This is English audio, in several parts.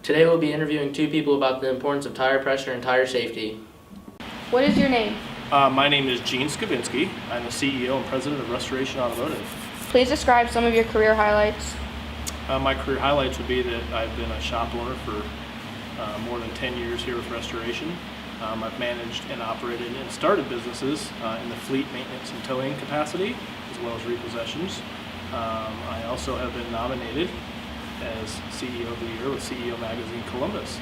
Today we'll be interviewing two people about the importance of tire pressure and tire safety. What is your name? My name is Gene Skavinsky. I'm the CEO and President of Restoration Automotive. Please describe some of your career highlights. My career highlights would be that I've been a shop owner for more than 10 years here with Restoration. I've managed and operated and started businesses in the fleet maintenance and towing capacity, as well as repossessions. I also have been nominated as CEO of the Year with CEO Magazine Columbus.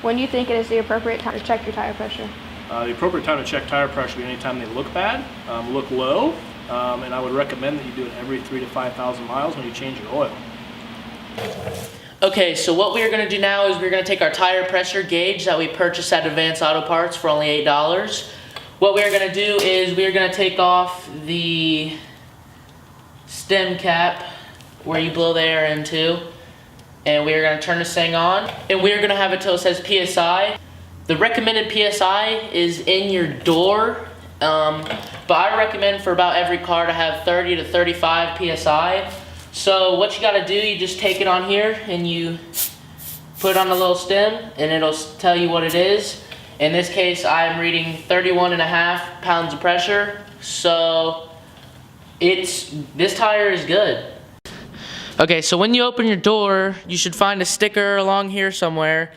When do you think it is the appropriate time to check your tire pressure? The appropriate time to check tire pressure would be anytime they look bad, look low, and I would recommend that you do it every 3,000 to 5,000 miles when you change your oil. Okay, so what we're going to do now is we're going to take our tire pressure gauge that we purchased at Advanced Auto Parts for only $8. What we're going to do is we're going to take off the stem cap where you blow the air into, and we're going to turn this thing on, and we're going to have it till it says PSI. The recommended PSI is in your door, but I recommend for about every car to have 30 to 35 PSI. So what you got to do, you just take it on here and you put it on the little stem and it'll tell you what it is. In this case, I'm reading 31.5 pounds of pressure, so this tire is good. Okay, so when you open your door, you should find a sticker along here somewhere,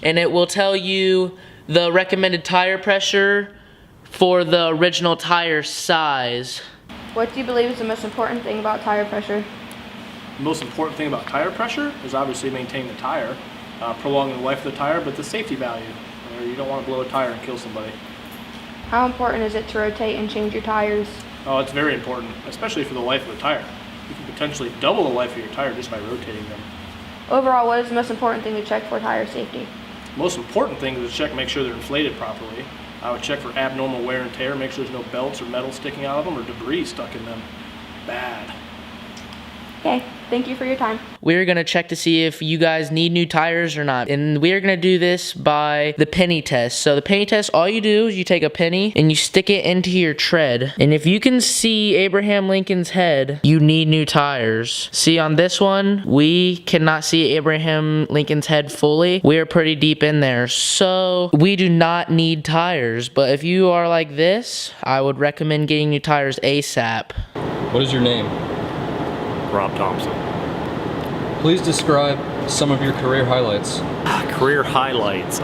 and it will tell you the recommended tire pressure for the original tire size. What do you believe is the most important thing about tire pressure? The most important thing about tire pressure is obviously maintaining the tire, prolonging the life of the tire, but the safety value. You don't want to blow a tire and kill somebody. How important is it to rotate and change your tires? Oh, it's very important, especially for the life of the tire. You can potentially double the life of your tire just by rotating them. Overall, what is the most important thing to check for tire safety? Most important thing is to check, make sure they're inflated properly. I would check for abnormal wear and tear, make sure there's no belts or metal sticking out of them or debris stuck in them. Bad. Okay, thank you for your time. We're going to check to see if you guys need new tires or not. And we're going to do this by the penny test. So the penny test, all you do is you take a penny and you stick it into your tread. And if you can see Abraham Lincoln's head, you need new tires. See, on this one, we cannot see Abraham Lincoln's head fully. We are pretty deep in there. So we do not need tires. But if you are like this, I would recommend getting new tires ASAP. What is your name? Rob Thompson. Please describe some of your career highlights. Career highlights.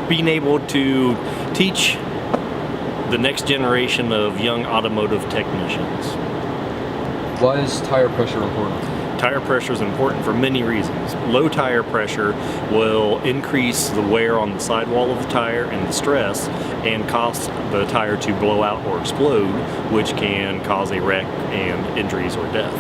Being able to teach the next generation of young automotive technicians. Why is tire pressure important? Tire pressure is important for many reasons. Low tire pressure will increase the wear on the sidewall of the tire and the stress and cause the tire to blow out or explode, which can cause a wreck and injuries or death.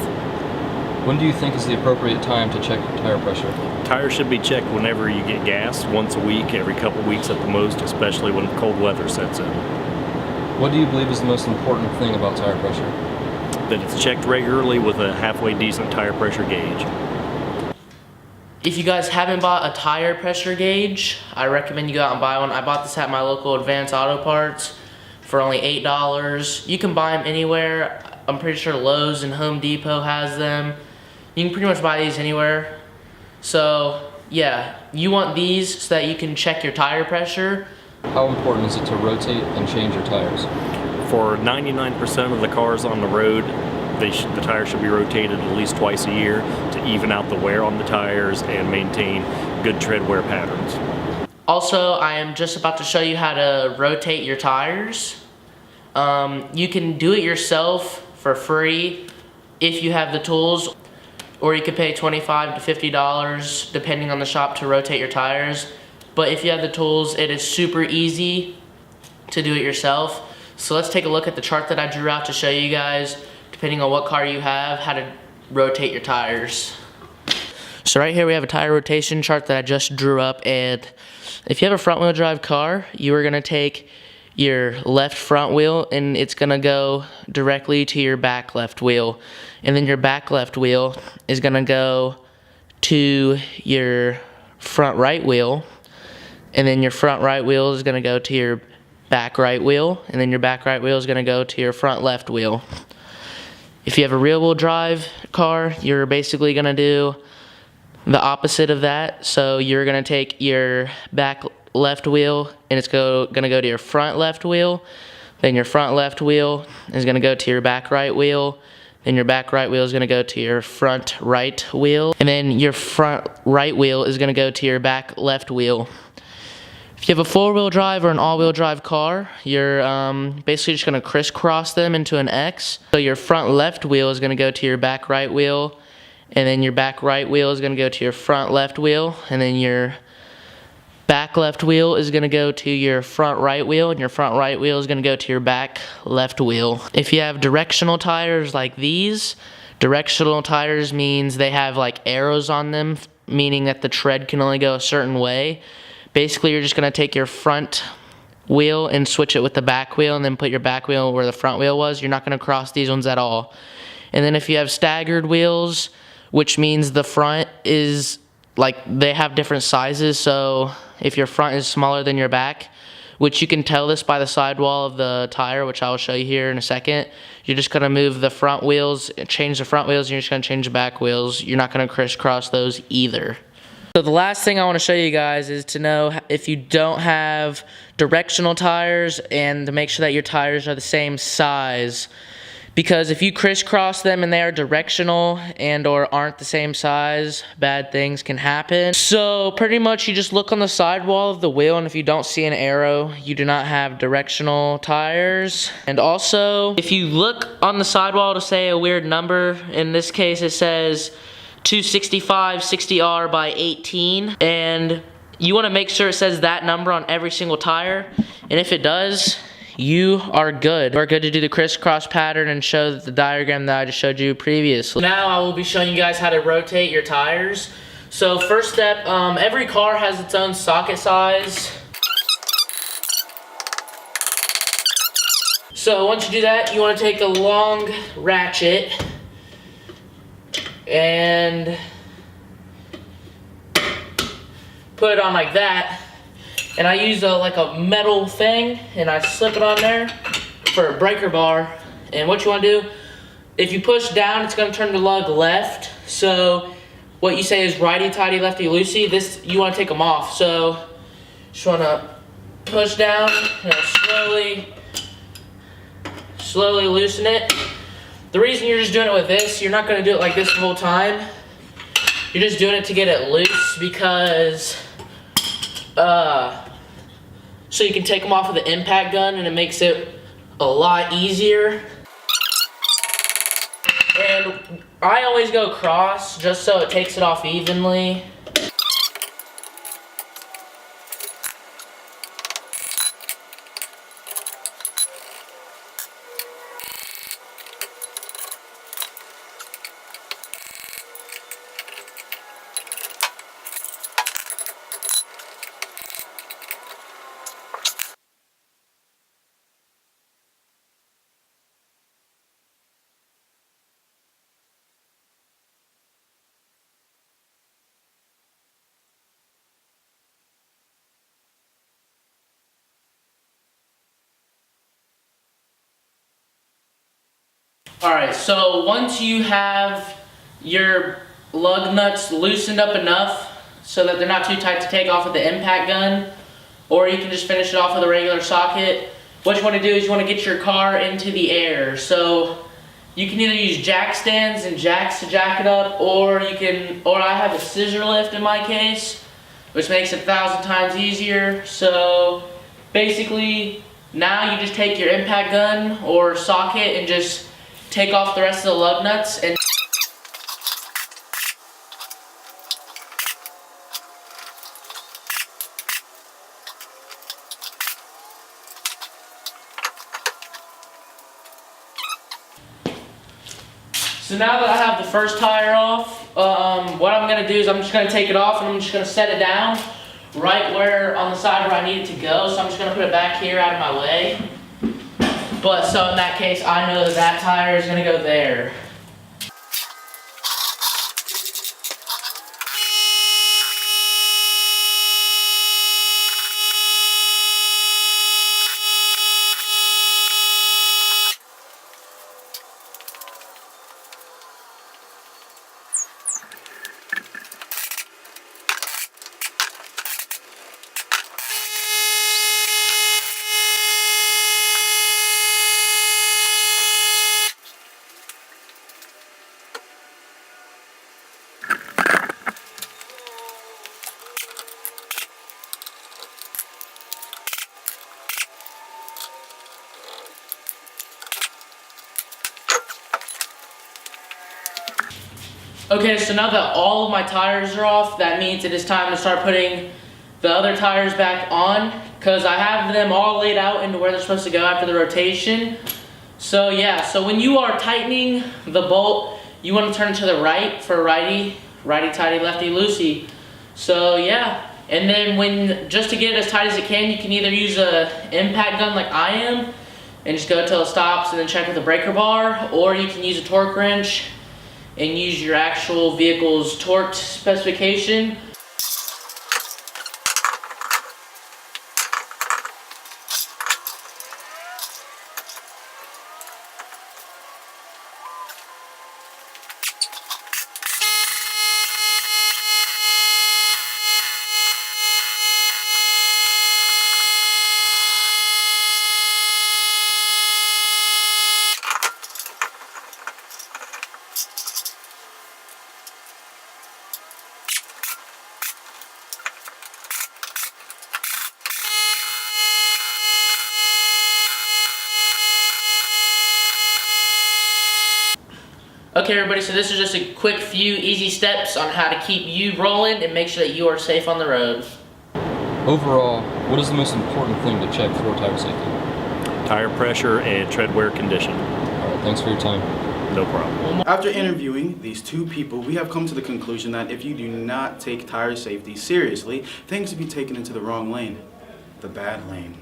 When do you think is the appropriate time to check tire pressure? Tires should be checked whenever you get gas, once a week, every couple weeks at the most, especially when cold weather sets in. What do you believe is the most important thing about tire pressure? That it's checked regularly with a halfway decent tire pressure gauge. If you guys haven't bought a tire pressure gauge, I recommend you go out and buy one. I bought this at my local Advanced Auto Parts for only $8. You can buy them anywhere. I'm pretty sure Lowe's and Home Depot has them. You can pretty much buy these anywhere. So yeah, you want these so that you can check your tire pressure. How important is it to rotate and change your tires? For 99% of the cars on the road, the tire should be rotated at least twice a year to even out the wear on the tires and maintain good tread wear patterns. Also, I am just about to show you how to rotate your tires. You can do it yourself for free if you have the tools, or you could pay $25 to $50 depending on the shop to rotate your tires. But if you have the tools, it is super easy to do it yourself. So let's take a look at the chart that I drew out to show you guys, depending on what car you have, how to rotate your tires. So right here we have a tire rotation chart that I just drew up, and if you have a front wheel drive car, you are gonna take your left front wheel and it's gonna go directly to your back left wheel. And then your back left wheel is gonna go to your front right wheel. And then your front right wheel is gonna go to your back right wheel, and then your back right wheel is going to go to your front left wheel. If you have a rear wheel drive car, you're basically going to do the opposite of that. So you're gonna take your back left wheel and it's gonna go to your front left wheel. Then your front left wheel is gonna go to your back right wheel. Then your back right wheel is gonna go to your front right wheel. And then your front right wheel is gonna go to your back left wheel. If you have a four-wheel drive or an all-wheel drive car, you're basically just gonna crisscross them into an X. So your front left wheel is gonna go to your back right wheel, and then your back right wheel is gonna go to your front left wheel, and then your back left wheel is gonna go to your front right wheel, and your front right wheel is gonna go to your back left wheel. If you have directional tires like these, directional tires means they have like arrows on them, meaning that the tread can only go a certain way. Basically, you're just gonna take your front wheel and switch it with the back wheel and then put your back wheel where the front wheel was. You're not gonna cross these ones at all. And then if you have staggered wheels, which means the front is like, they have different sizes. So if your front is smaller than your back, which you can tell this by the sidewall of the tire, which I will show you here in a second, you're just gonna move the front wheels, change the front wheels, and you're just gonna change the back wheels. You're not gonna crisscross those either. So the last thing I want to show you guys is to know if you don't have directional tires and to make sure that your tires are the same size. Because if you crisscross them and they are directional and or aren't the same size, bad things can happen. So pretty much you just look on the sidewall of the wheel, and if you don't see an arrow, you do not have directional tires. And also, if you look on the sidewall to say a weird number, in this case it says 265 60R by 18, and you want to make sure it says that number on every single tire, and if it does, you are good. You are good to do the crisscross pattern and show the diagram that I just showed you previously. Now I will be showing you guys how to rotate your tires. So first step, every car has its own socket size. So once you do that, you want to take a long ratchet and put it on like that. And I use like a metal thing and I slip it on there for a breaker bar. And what you want to do, if you push down, it's going to turn the lug left. So what you say is righty-tighty, lefty-loosey. This, you want to take them off. So just want to push down and slowly loosen it. The reason you're just doing it with this, you're not going to do it like this the whole time. You're just doing it to get it loose because, so you can take them off with the impact gun and it makes it a lot easier. And I always go cross just so it takes it off evenly. Alright, so once you have your lug nuts loosened up enough so that they're not too tight to take off with the impact gun, or you can just finish it off with a regular socket, what you want to do is you want to get your car into the air. So you can either use jack stands and jacks to jack it up, or I have a scissor lift in my case, which makes it 1,000 times easier. So basically, now you just take your impact gun or socket and just take off the rest of the lug nuts and so now that I have the first tire off, what I'm going to do is I'm just going to take it off and I'm just going to set it down right where on the side where I need it to go. So I'm just going to put it back here out of my way. But so in that case, I know that that tire is going to go there. Okay, so now that all of my tires are off, that means it is time to start putting the other tires back on, because I have them all laid out into where they're supposed to go after the rotation. So yeah, so when you are tightening the bolt, you want to turn to the right for righty, righty-tighty, lefty-loosey. So yeah, and then just to get it as tight as it can, you can either use a impact gun like I am, and just go till it stops and then check with the breaker bar, or you can use a torque wrench and use your actual vehicle's torque specification. Okay everybody, so this is just a quick few easy steps on how to keep you rolling and make sure that you are safe on the road. Overall, what is the most important thing to check for tire safety? Tire pressure and tread wear condition. All right, thanks for your time. No problem. After interviewing these two people, we have come to the conclusion that if you do not take tire safety seriously, things will be taken into the wrong lane, the bad lane.